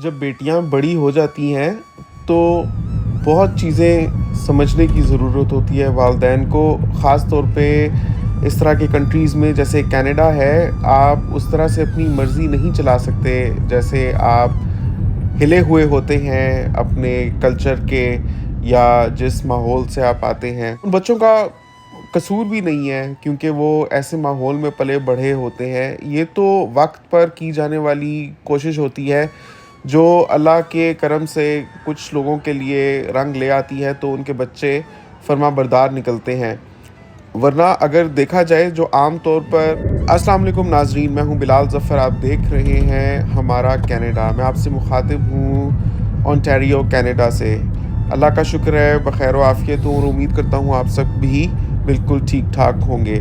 جب بیٹیاں بڑی ہو جاتی ہیں تو بہت چیزیں سمجھنے کی ضرورت ہوتی ہے والدین کو، خاص طور پہ اس طرح کے کنٹریز میں جیسے کینیڈا ہے، آپ اس طرح سے اپنی مرضی نہیں چلا سکتے جیسے آپ ہلے ہوئے ہوتے ہیں اپنے کلچر کے یا جس ماحول سے آپ آتے ہیں۔ ان بچوں کا قصور بھی نہیں ہے کیونکہ وہ ایسے ماحول میں پلے بڑھے ہوتے ہیں، یہ تو وقت پر کی جانے والی کوشش ہوتی ہے جو اللہ کے کرم سے کچھ لوگوں کے لیے رنگ لے آتی ہے تو ان کے بچے فرما بردار نکلتے ہیں، ورنہ اگر دیکھا جائے جو عام طور پر السلام علیکم ناظرین، میں ہوں بلال ظفر، آپ دیکھ رہے ہیں ہمارا کینیڈا۔ میں آپ سے مخاطب ہوں اونٹاریو کینیڈا سے۔ اللہ کا شکر ہے بخیر و عافیت ہوں اور امید کرتا ہوں آپ سب بھی بالکل ٹھیک ٹھاک ہوں گے۔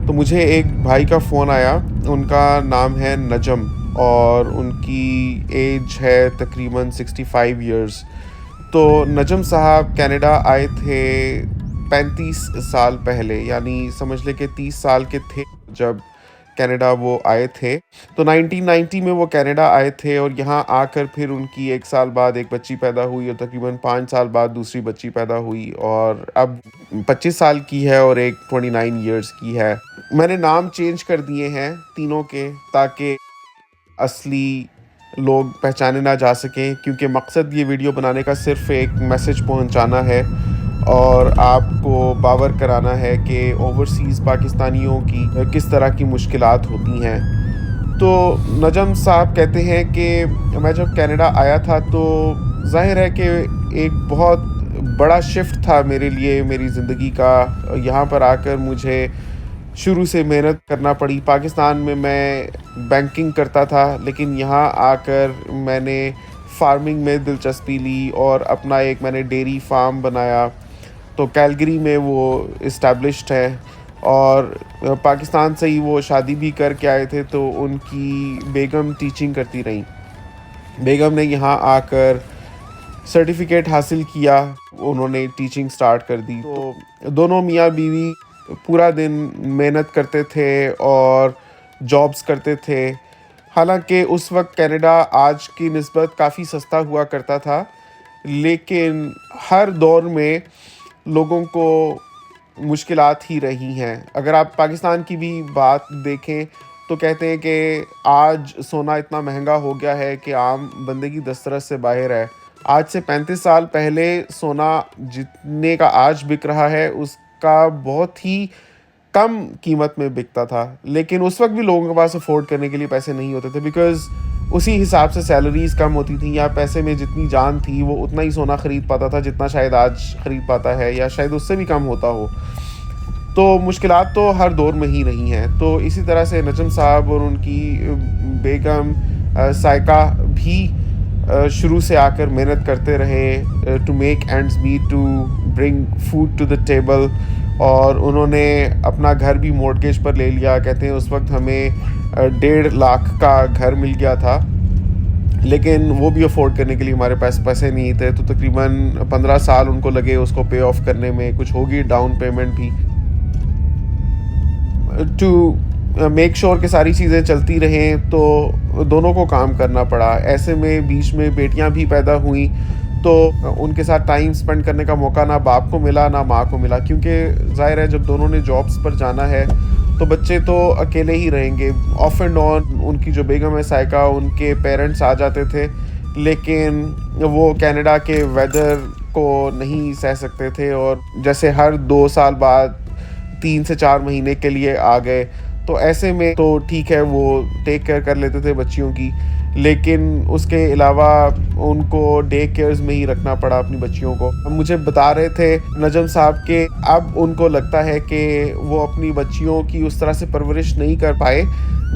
تو مجھے ایک بھائی کا فون آیا، ان کا نام ہے نجم اور ان کی ایج ہے تقریباً 65 ایئرس۔ تو نجم صاحب کینیڈا آئے تھے 35 سال پہلے، یعنی سمجھ لے کہ 30 سال کے تھے جب کینیڈا وہ آئے تھے۔ تو 1990 میں وہ کینیڈا آئے تھے اور یہاں آ کر پھر ان کی 1 سال بعد ایک بچی پیدا ہوئی اور تقریباً 5 سال بعد دوسری بچی پیدا ہوئی اور اب 25 سال کی ہے اور ایک 29 ایئرس کی ہے۔ میں نے نام چینج کر دیے ہیں تینوں کے تاکہ اصلی لوگ پہچانے نہ جا سکیں، کیونکہ مقصد یہ ویڈیو بنانے کا صرف ایک میسج پہنچانا ہے اور آپ کو باور کرانا ہے کہ اوورسیز پاکستانیوں کی کس طرح کی مشکلات ہوتی ہیں۔ تو نجم صاحب کہتے ہیں کہ میں جب کینیڈا آیا تھا تو ظاہر ہے کہ ایک بہت بڑا شفٹ تھا میرے لیے میری زندگی کا۔ یہاں پر آ کر مجھے شروع سے محنت کرنا پڑی۔ پاکستان میں میں بینکنگ کرتا تھا، لیکن یہاں آ کر میں نے فارمنگ میں دلچسپی لی اور اپنا ایک میں نے ڈیری فارم بنایا۔ تو کیلگری میں وہ اسٹیبلشڈ ہے اور پاکستان سے ہی وہ شادی بھی کر کے آئے تھے، تو ان کی بیگم ٹیچنگ کرتی رہیں۔ بیگم نے یہاں آ کر سرٹیفکیٹ حاصل کیا، انہوں نے ٹیچنگ سٹارٹ کر دی۔ تو دونوں میاں بیوی پورا دن محنت کرتے تھے اور جابس کرتے تھے۔ حالانکہ اس وقت کینیڈا آج کی نسبت کافی سستا ہوا کرتا تھا، لیکن ہر دور میں لوگوں کو مشکلات ہی رہی ہیں۔ اگر آپ پاکستان کی بھی بات دیکھیں تو کہتے ہیں کہ آج سونا اتنا مہنگا ہو گیا ہے کہ عام بندے کی دسترس سے باہر ہے۔ آج سے 35 سال پہلے سونا جتنے کا آج بک رہا ہے اس کا بہت ہی کم قیمت میں بکتا تھا، لیکن اس وقت بھی لوگوں کے پاس افورڈ کرنے کے لیے پیسے نہیں ہوتے تھے، بیکاز اسی حساب سے سیلریز کم ہوتی تھیں یا پیسے میں جتنی جان تھی وہ اتنا ہی سونا خرید پاتا تھا جتنا شاید آج خرید پاتا ہے، یا شاید اس سے بھی کم ہوتا ہو۔ تو مشکلات تو ہر دور میں ہی رہی ہیں۔ تو اسی طرح سے نجم صاحب اور ان کی بیگم سائقہ بھی شروع سے آ کر محنت کرتے رہے to make ends meet, to bring food to the table, اور انہوں نے اپنا گھر بھی مورٹگیج پر لے لیا۔ کہتے ہیں اس وقت ہمیں 1.5 لاکھ کا گھر مل گیا تھا، لیکن وہ بھی افورڈ کرنے کے لیے ہمارے پاس پیسے نہیں تھے، تو تقریباً 15 سال ان کو لگے اس کو پے آف کرنے میں، کچھ ہوگی ڈاؤن پیمنٹ بھی، ٹو میک شور کہ ساری چیزیں چلتی رہیں۔ تو دونوں کو کام کرنا پڑا۔ ایسے میں بیچ میں بیٹیاں بھی پیدا ہوئیں تو ان کے ساتھ ٹائم سپینڈ کرنے کا موقع نہ باپ کو ملا نہ ماں کو ملا، کیونکہ ظاہر ہے جب دونوں نے جابس پر جانا ہے تو بچے تو اکیلے ہی رہیں گے۔ آف اینڈ آن ان کی جو بیگم ہے سائقہ، ان کے پیرنٹس آ جاتے تھے، لیکن وہ کینیڈا کے ویدر کو نہیں سہ سکتے تھے اور جیسے ہر 2 سال بعد 3 سے 4 مہینے کے لیے آ گئے۔ تو ایسے میں تو ٹھیک ہے وہ ٹیک کیئر کر لیتے تھے بچیوں کی، لیکن اس کے علاوہ ان کو ڈے کیئرز میں ہی رکھنا پڑا اپنی بچیوں کو۔ مجھے بتا رہے تھے نجم صاحب کہ اب ان کو لگتا ہے کہ وہ اپنی بچیوں کی اس طرح سے پرورش نہیں کر پائے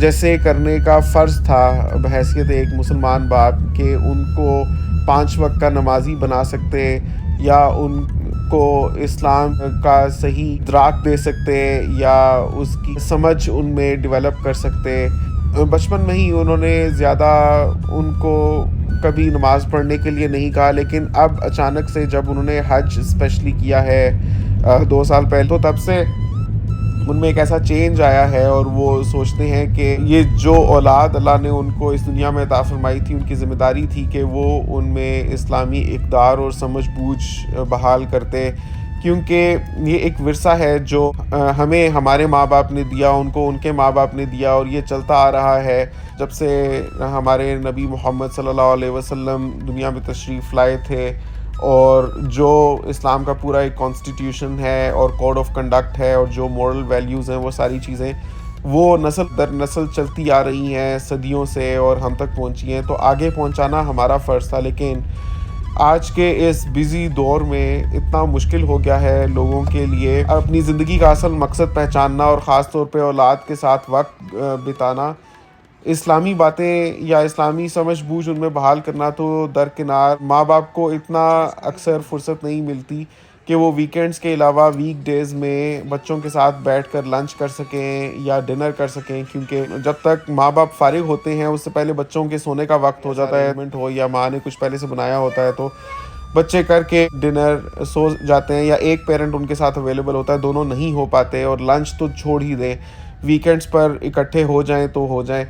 جیسے کرنے کا فرض تھا بحیثیت ایک مسلمان باپ، کہ ان کو 5 وقت کا نمازی بنا سکتے یا ان کو اسلام کا صحیح ادراک دے سکتے یا اس کی سمجھ ان میں ڈیولپ کر سکتے۔ بچپن میں ہی انہوں نے زیادہ ان کو کبھی نماز پڑھنے کے لیے نہیں کہا، لیکن اب اچانک سے جب انہوں نے حج اسپیشلی کیا ہے 2 سال پہلے، تو تب سے ان میں ایک ایسا چینج آیا ہے اور وہ سوچتے ہیں کہ یہ جو اولاد اللہ نے ان کو اس دنیا میں عطا فرمائی تھی، ان کی ذمہ داری تھی کہ وہ ان میں اسلامی اقدار اور سمجھ بوجھ بحال کرتے، کیونکہ یہ ایک ورثہ ہے جو ہمیں ہمارے ماں باپ نے دیا، ان کو ان کے ماں باپ نے دیا، اور یہ چلتا آ رہا ہے جب سے ہمارے نبی محمد صلی اللہ علیہ وسلم دنیا میں تشریف لائے تھے۔ اور جو اسلام کا پورا ایک کانسٹیٹیوشن ہے اور کوڈ آف کنڈکٹ ہے اور جو مورل ویلیوز ہیں، وہ ساری چیزیں وہ نسل در نسل چلتی آ رہی ہیں صدیوں سے اور ہم تک پہنچی ہیں، تو آگے پہنچانا ہمارا فرض تھا۔ لیکن آج کے اس بزی دور میں اتنا مشکل ہو گیا ہے لوگوں کے لیے اپنی زندگی کا اصل مقصد پہچاننا، اور خاص طور پہ اولاد کے ساتھ وقت بتانا۔ اسلامی باتیں یا اسلامی سمجھ بوجھ ان میں بحال کرنا تو درکنار، ماں باپ کو اتنا اکثر فرصت نہیں ملتی کہ وہ ویکینڈز کے علاوہ ویک ڈیز میں بچوں کے ساتھ بیٹھ کر لنچ کر سکیں یا ڈنر کر سکیں، کیونکہ جب تک ماں باپ فارغ ہوتے ہیں اس سے پہلے بچوں کے سونے کا وقت ہو جاتا ہے، ہو یا ماں نے کچھ پہلے سے بنایا ہوتا ہے تو بچے کر کے ڈنر سو جاتے ہیں، یا ایک پیرنٹ ان کے ساتھ اویلیبل ہوتا ہے، دونوں نہیں ہو پاتے، اور لنچ تو چھوڑ ہی دیں، ویکینڈز پر اکٹھے ہو جائیں تو ہو جائیں۔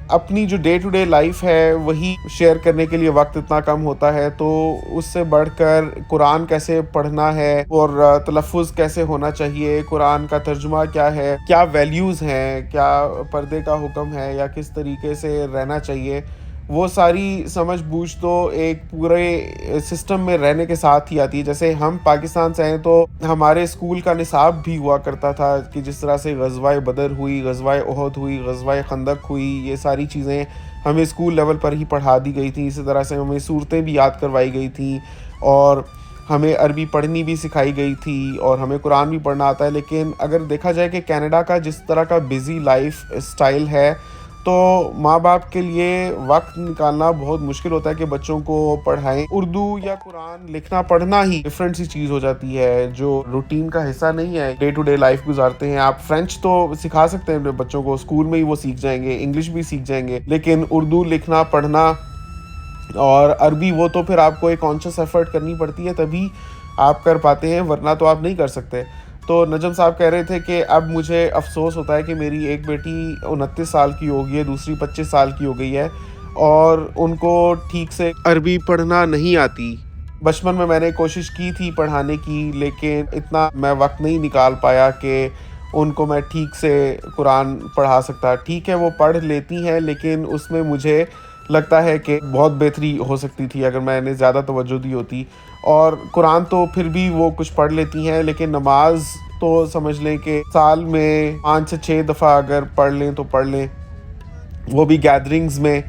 اپنی جو ڈے ٹو ڈے لائف ہے وہی شیئر کرنے کے لیے وقت اتنا کم ہوتا ہے، تو اس سے بڑھ کر قرآن کیسے پڑھنا ہے اور تلفظ کیسے ہونا چاہیے، قرآن کا ترجمہ کیا ہے، کیا ویلیوز ہیں، کیا پردے کا حکم ہے یا کس طریقے سے رہنا چاہیے، وہ ساری سمجھ بوجھ تو ایک پورے سسٹم میں رہنے کے ساتھ ہی آتی ہے۔ جیسے ہم پاکستان سے ہیں تو ہمارے اسکول کا نصاب بھی ہوا کرتا تھا کہ جس طرح سے غزوہ بدر ہوئی، غزوہ احد ہوئی، غزوہ خندق ہوئی، یہ ساری چیزیں ہمیں اسکول لیول پر ہی پڑھا دی گئی تھیں۔ اسی طرح سے ہمیں صورتیں بھی یاد کروائی گئی تھیں اور ہمیں عربی پڑھنی بھی سکھائی گئی تھی اور ہمیں قرآن بھی پڑھنا آتا ہے۔ لیکن اگر دیکھا جائے کہ کینیڈا کا جس طرح کا بزی لائف اسٹائل ہے تو ماں باپ کے لیے وقت نکالنا بہت مشکل ہوتا ہے کہ بچوں کو پڑھائیں۔ اردو یا قرآن لکھنا پڑھنا ہی ڈفرینٹ سی چیز ہو جاتی ہے جو روٹین کا حصہ نہیں ہے، ڈے ٹو ڈے لائف گزارتے ہیں۔ آپ فرینچ تو سکھا سکتے ہیں اپنے بچوں کو، اسکول میں ہی وہ سیکھ جائیں گے، انگلش بھی سیکھ جائیں گے، لیکن اردو لکھنا پڑھنا اور عربی وہ تو پھر آپ کو ایک کانشیس ایفرٹ کرنی پڑتی ہے، تبھی آپ کر پاتے ہیں، ورنہ تو آپ نہیں کر سکتے۔ تو نجم صاحب کہہ رہے تھے کہ اب مجھے افسوس ہوتا ہے کہ میری ایک بیٹی 29 سال کی ہو گئی ہے، دوسری 25 سال کی ہو گئی ہے، اور ان کو ٹھیک سے عربی پڑھنا نہیں آتی۔ بچپن میں نے کوشش کی تھی پڑھانے کی، لیکن اتنا میں وقت نہیں نکال پایا کہ ان کو میں ٹھیک سے قرآن پڑھا سکتا۔ ٹھیک ہے وہ پڑھ لیتی ہیں، لیکن اس میں مجھے لگتا ہے کہ بہت بہتری ہو سکتی تھی اگر میں نے زیادہ توجہ دی ہوتی۔ اور قرآن تو پھر بھی وہ کچھ پڑھ لیتی ہیں، لیکن نماز تو سمجھ لیں کہ سال میں 5 سے 6 دفعہ اگر پڑھ لیں تو پڑھ لیں، وہ بھی گیدرنگز میں۔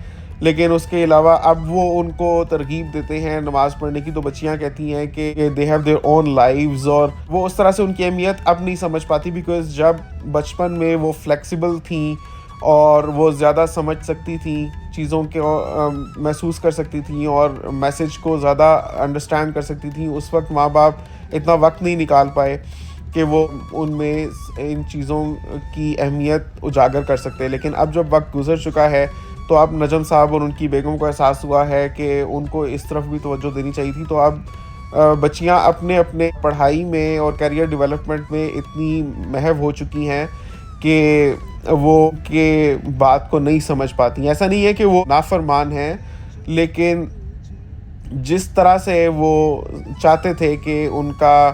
لیکن اس کے علاوہ اب وہ ان کو ترغیب دیتے ہیں نماز پڑھنے کی، تو بچیاں کہتی ہیں کہ they have their own lives, اور وہ اس طرح سے ان کی اہمیت اب نہیں سمجھ پاتی، بیکاز جب بچپن میں وہ فلیکسیبل تھیں اور وہ زیادہ سمجھ سکتی تھیں، چیزوں کو محسوس کر سکتی تھیں اور میسج کو زیادہ انڈرسٹینڈ کر سکتی تھیں، اس وقت ماں باپ اتنا وقت نہیں نکال پائے کہ وہ ان میں ان چیزوں کی اہمیت اجاگر کر سکتے۔ لیکن اب جب وقت گزر چکا ہے تو اب نجم صاحب اور ان کی بیگم کو احساس ہوا ہے کہ ان کو اس طرف بھی توجہ دینی چاہیے تھی، تو اب بچیاں اپنے پڑھائی میں اور کیریئر ڈیولپمنٹ میں اتنی محو ہو چکی ہیں کہ وہ کہ بات کو نہیں سمجھ پاتی۔ ایسا نہیں ہے کہ وہ نافرمان ہیں، لیکن جس طرح سے وہ چاہتے تھے کہ ان کا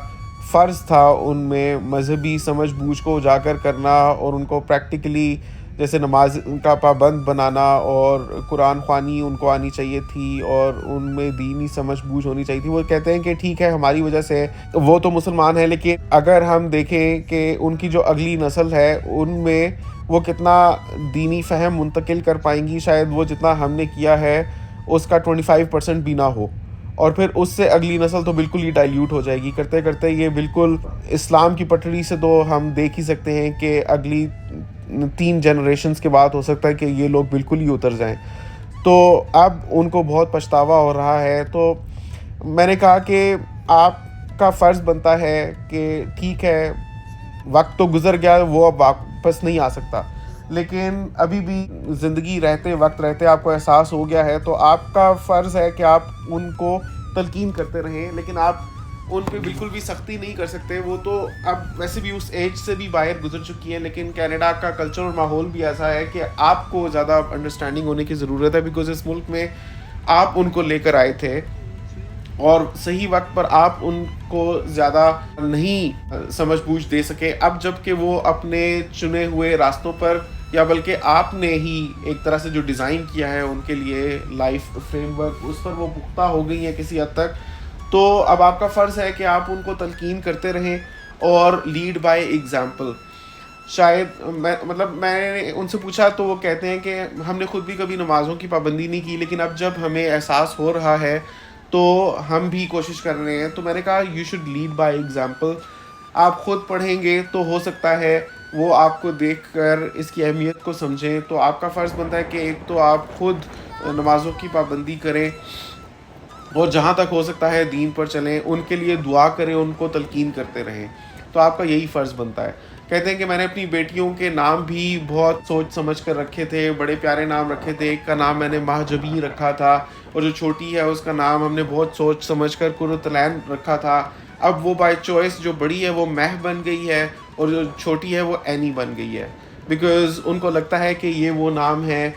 فرض تھا ان میں مذہبی سمجھ بوجھ کو اجاگر کرنا اور ان کو پریکٹیکلی جیسے نماز کا پابند بنانا اور قرآن خوانی ان کو آنی چاہیے تھی اور ان میں دینی سمجھ بوجھ ہونی چاہیے تھی، وہ کہتے ہیں کہ ٹھیک ہے ہماری وجہ سے وہ تو مسلمان ہیں، لیکن اگر ہم دیکھیں کہ ان کی جو اگلی نسل ہے ان میں وہ کتنا دینی فہم منتقل کر پائیں گی، شاید وہ جتنا ہم نے کیا ہے اس کا 25% بھی نہ ہو، اور پھر اس سے اگلی نسل تو بالکل ہی ڈائلیوٹ ہو جائے گی۔ کرتے کرتے یہ بالکل اسلام کی پٹڑی سے تو ہم دیکھ ہی سکتے ہیں کہ اگلی 3 جنریشنز کے بعد ہو سکتا ہے کہ یہ لوگ بالکل ہی اتر جائیں۔ تو اب ان کو بہت پچھتاوا ہو رہا ہے۔ تو میں نے کہا کہ آپ کا فرض بنتا ہے کہ ٹھیک ہے وقت تو گزر گیا، وہ اب واپس نہیں آ سکتا، لیکن ابھی بھی زندگی رہتے وقت رہتے آپ کو احساس ہو گیا ہے، تو آپ کا فرض ہے کہ آپ ان کو تلقین کرتے رہیں، لیکن آپ ان پہ بالکل بھی سختی نہیں کر سکتے. وہ تو اب ویسے بھی اس ایج سے بھی باہر گزر چکی ہیں, لیکن کینیڈا کا کلچر اور ماحول بھی ایسا ہے کہ آپ کو زیادہ انڈرسٹینڈنگ ہونے کی ضرورت ہے, بیکاز اس ملک میں آپ ان کو لے کر آئے تھے اور صحیح وقت پر آپ ان کو زیادہ نہیں سمجھ بوجھ دے سکے. اب جب کہ وہ اپنے چنے ہوئے راستوں پر, یا بلکہ آپ نے ہی ایک طرح سے جو ڈیزائن کیا ہے ان کے لیے لائف فریم ورک, اس پر وہ پختہ ہو گئی ہیں کسی حد تک, تو اب آپ کا فرض ہے کہ آپ ان کو تلقین کرتے رہیں اور لیڈ بائی ایگزامپل. شاید میں نے ان سے پوچھا تو وہ کہتے ہیں کہ ہم نے خود بھی کبھی نمازوں کی پابندی نہیں کی, لیکن اب جب ہمیں احساس ہو رہا ہے تو ہم بھی کوشش کر رہے ہیں. تو میں نے کہا you should lead by example. آپ خود پڑھیں گے تو ہو سکتا ہے وہ آپ کو دیکھ کر اس کی اہمیت کو سمجھیں, تو آپ کا فرض بنتا ہے کہ ایک تو آپ خود نمازوں کی پابندی کریں اور جہاں تک ہو سکتا ہے دین پر چلیں, ان کے لیے دعا کریں, ان کو تلقین کرتے رہیں. تو آپ کا یہی فرض بنتا ہے. کہتے ہیں کہ میں نے اپنی بیٹیوں کے نام بھی بہت سوچ سمجھ کر رکھے تھے, بڑے پیارے نام رکھے تھے. ایک کا نام میں نے مہجبین رکھا تھا, اور جو چھوٹی ہے اس کا نام ہم نے بہت سوچ سمجھ کر قرۃ العین رکھا تھا. اب وہ بائی چوائس جو بڑی ہے وہ مہ بن گئی ہے, اور جو چھوٹی ہے وہ اینی بن گئی ہے, بیکاز ان کو لگتا ہے کہ یہ وہ نام ہے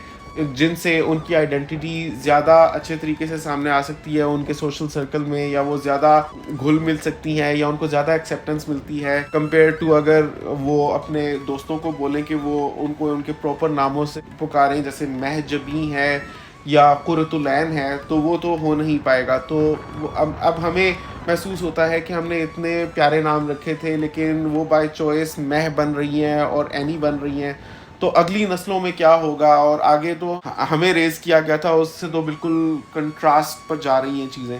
جن سے ان کی آئیڈینٹی زیادہ اچھے طریقے سے سامنے آ سکتی ہے ان کے سوشل سرکل میں, یا وہ زیادہ گھل مل سکتی ہیں, یا ان کو زیادہ ایکسیپٹنس ملتی ہے کمپیئر ٹو اگر وہ اپنے دوستوں کو بولیں کہ وہ ان کو ان کے پراپر ناموں سے پکاریں, جیسے مہجبیں ہے یا قرۃ العین ہے, تو وہ تو ہو نہیں پائے گا. تو اب ہمیں محسوس ہوتا ہے کہ ہم نے اتنے پیارے نام رکھے تھے لیکن وہ بائی چوائس مہ بن رہی ہیں اور اینی بن رہی ہیں, تو اگلی نسلوں میں کیا ہوگا. اور آگے تو ہمیں ریز کیا گیا تھا اس سے تو بالکل کنٹراسٹ پر جا رہی ہیں چیزیں.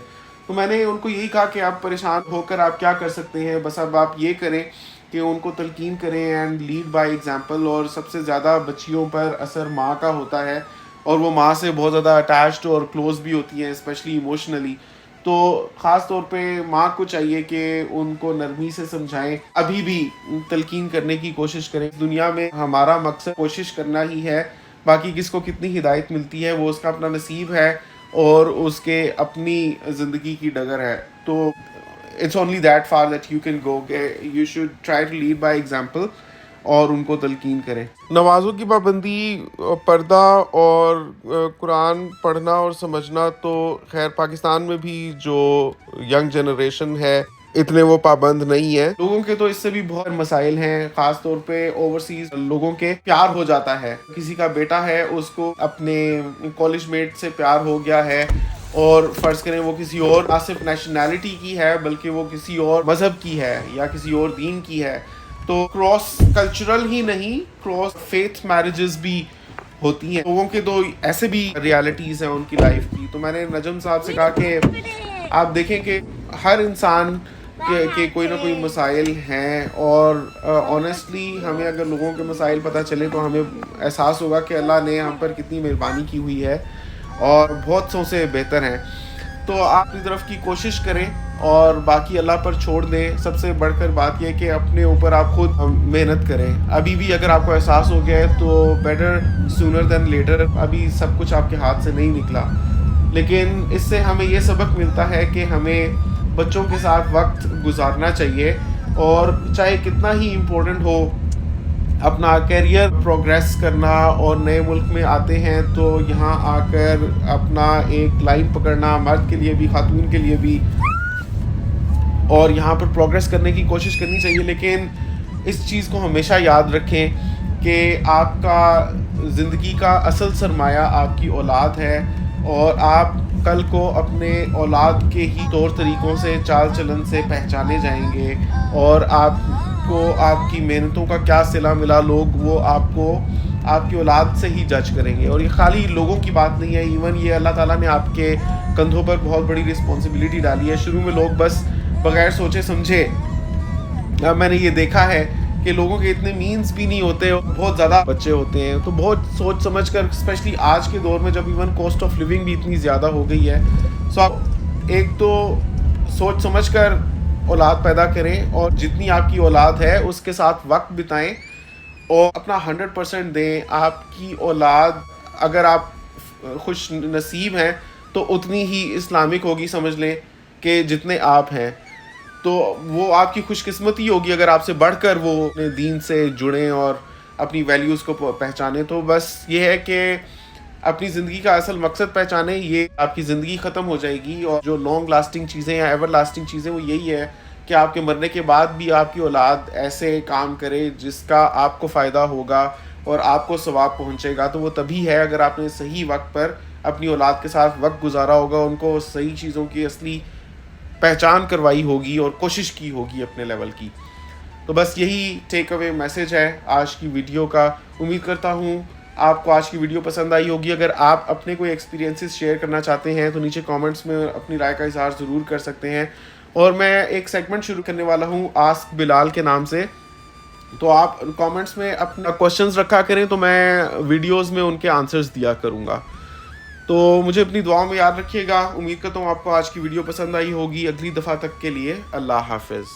تو میں نے ان کو یہی کہا کہ آپ پریشان ہو کر آپ کیا کر سکتے ہیں, بس اب آپ یہ کریں کہ ان کو تلقین کریں اینڈ لیڈ بائی ایگزامپل. اور سب سے زیادہ بچیوں پر اثر ماں کا ہوتا ہے, اور وہ ماں سے بہت زیادہ اٹیچڈ اور کلوز بھی ہوتی ہیں, اسپیشلی ایموشنلی. تو خاص طور پہ ماں کو چاہیے کہ ان کو نرمی سے سمجھائیں, ابھی بھی تلقین کرنے کی کوشش کریں. دنیا میں ہمارا مقصد کوشش کرنا ہی ہے, باقی کس کو کتنی ہدایت ملتی ہے وہ اس کا اپنا نصیب ہے اور اس کے اپنی زندگی کی ڈگر ہے. تو it's only that for that you can go, کہ you should try to lead by example اور ان کو تلقین کریں. نمازوں کی پابندی, پردہ اور قرآن پڑھنا اور سمجھنا, تو خیر پاکستان میں بھی جو ینگ جنریشن ہے اتنے وہ پابند نہیں ہیں. لوگوں کے تو اس سے بھی بہت مسائل ہیں, خاص طور پہ اوورسیز لوگوں کے پیار ہو جاتا ہے. کسی کا بیٹا ہے, اس کو اپنے کالج میٹ سے پیار ہو گیا ہے, اور فرض کریں وہ کسی اور نہ صرف نیشنلٹی کی ہے بلکہ وہ کسی اور مذہب کی ہے یا کسی اور دین کی ہے, تو کراس کلچرل ہی نہیں, کراس فیتھ میرجز بھی ہوتی ہیں. لوگوں کے تو ایسے بھی ریالٹیز ہیں ان کی لائف کی. تو میں نے نجم صاحب سے کہا کہ آپ دیکھیں کہ ہر انسان کے کوئی نہ کوئی مسائل ہیں, اور آنیسٹلی ہمیں اگر لوگوں کے مسائل پتہ چلے تو ہمیں احساس ہوگا کہ اللہ نے ہم پر کتنی مہربانی کی ہوئی ہے اور بہت سو سے بہتر ہیں. تو آپ اپنی طرف کی کوشش کریں اور باقی اللہ پر چھوڑ دیں. سب سے بڑھ کر بات یہ کہ اپنے اوپر آپ خود محنت کریں. ابھی بھی اگر آپ کو احساس ہو گیا ہے تو بیٹر سونر دین لیٹر, ابھی سب کچھ آپ کے ہاتھ سے نہیں نکلا, لیکن اس سے ہمیں یہ سبق ملتا ہے کہ ہمیں بچوں کے ساتھ وقت گزارنا چاہیے, اور چاہے کتنا ہی امپورٹنٹ ہو اپنا کیریئر پروگریس کرنا. اور نئے ملک میں آتے ہیں تو یہاں آ کر اپنا ایک لائن پکڑنا, مرد کے لیے بھی خاتون کے لیے بھی, اور یہاں پر پروگریس کرنے کی کوشش کرنی چاہیے. لیکن اس چیز کو ہمیشہ یاد رکھیں کہ آپ کا زندگی کا اصل سرمایہ آپ کی اولاد ہے, اور آپ کل کو اپنے اولاد کے ہی طور طریقوں سے, چال چلن سے پہچانے جائیں گے, اور آپ کو آپ کی محنتوں کا کیا صلہ ملا, لوگ وہ آپ کو آپ کی اولاد سے ہی جج کریں گے. اور یہ خالی لوگوں کی بات نہیں ہے, ایون یہ اللہ تعالیٰ نے آپ کے کندھوں پر بہت بڑی رسپانسبلٹی ڈالی ہے. شروع میں لوگ بس بغیر سوچے سمجھے, میں نے یہ دیکھا ہے کہ لوگوں کے اتنے مینز بھی نہیں ہوتے, بہت زیادہ بچے ہوتے ہیں, تو بہت سوچ سمجھ کر, اسپیشلی آج کے دور میں جب ایون کاسٹ آف لیونگ بھی اتنی زیادہ ہو گئی ہے, سو آپ ایک تو سوچ سمجھ کر اولاد پیدا کریں, اور جتنی آپ کی اولاد ہے اس کے ساتھ وقت بتائیں اور اپنا 100% دیں. آپ کی اولاد اگر آپ خوش نصیب ہیں تو اتنی ہی اسلامک ہوگی, سمجھ لیں, کہ جتنے آپ ہیں. تو وہ آپ کی خوش قسمتی ہوگی اگر آپ سے بڑھ کر وہ اپنے دین سے جڑیں اور اپنی ویلیوز کو پہچانیں. تو بس یہ ہے کہ اپنی زندگی کا اصل مقصد پہچانیں, یہ آپ کی زندگی ختم ہو جائے گی. اور جو لانگ لاسٹنگ چیزیں یا ایور لاسٹنگ چیزیں وہ یہی ہے کہ آپ کے مرنے کے بعد بھی آپ کی اولاد ایسے کام کرے جس کا آپ کو فائدہ ہوگا اور آپ کو ثواب پہنچے گا. تو وہ تبھی ہے اگر آپ نے صحیح وقت پر اپنی اولاد کے ساتھ وقت گزارا ہوگا, ان کو صحیح چیزوں کی اصلی پہچان کروائی ہوگی اور کوشش کی ہوگی اپنے لیول کی. تو بس یہی ٹیک اوے میسج ہے آج کی ویڈیو کا. امید کرتا ہوں آپ کو آج کی ویڈیو پسند آئی ہوگی. اگر آپ اپنے کوئی ایکسپیرینسز شیئر کرنا چاہتے ہیں تو نیچے کامنٹس میں اپنی رائے کا اظہار ضرور کر سکتے ہیں. اور میں ایک سیگمنٹ شروع کرنے والا ہوں آسک بلال کے نام سے. تو آپ کامنٹس میں اپنا کوشچنز رکھا کریں تو میں ویڈیوز میں ان کے آنسرز دیا کروں گا. تو مجھے اپنی دعاؤں میں یاد رکھیے گا. امید کرتا ہوں آپ کو آج کی ویڈیو پسند آئی ہوگی. اگلی دفعہ تک کے لیے اللہ حافظ.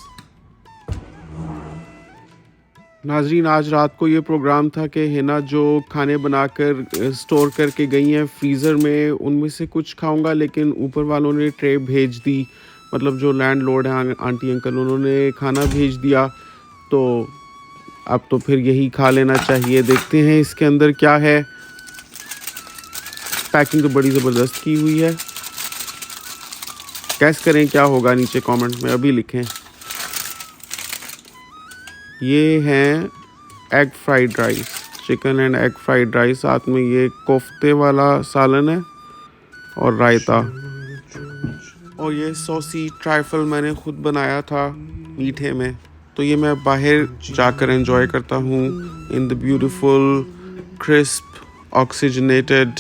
ناظرین, آج رات کو یہ پروگرام تھا کہ ہینا جو کھانے بنا کر اسٹور کر کے گئی ہیں فریزر میں, ان میں سے کچھ کھاؤں گا, لیکن اوپر والوں نے ٹرے بھیج دی. مطلب جو لینڈ لارڈ ہیں آنٹی انکل, انہوں نے کھانا بھیج دیا. تو اب تو پھر یہی کھا لینا چاہیے. دیکھتے ہیں اس کے اندر کیا ہے. پیکنگ تو بڑی زبردست کی ہوئی ہے. گیس کریں کیا ہوگا, نیچے کامنٹ میں ابھی لکھیں. یہ ہیں egg fried rice, chicken and egg fried rice. ساتھ میں یہ کوفتے والا سالن ہے اور رائتا. اور یہ سوسی ٹرائفل میں نے خود بنایا تھا میٹھے میں. تو یہ میں باہر جا کر انجوائے کرتا ہوں in the beautiful crisp oxygenated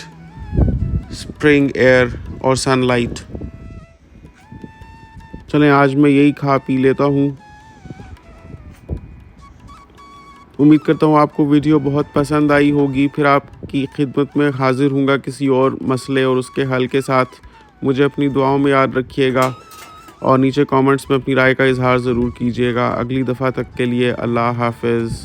spring air اور سن لائٹ. چلیں آج میں یہی کھا پی لیتا ہوں. امید کرتا ہوں آپ کو ویڈیو بہت پسند آئی ہوگی. پھر آپ کی خدمت میں حاضر ہوں گا کسی اور مسئلے اور اس کے حل کے ساتھ. مجھے اپنی دعاؤں میں یاد رکھیے گا اور نیچے کامنٹس میں اپنی رائے کا اظہار ضرور کیجیے گا. اگلی دفعہ تک کے لیے اللہ حافظ.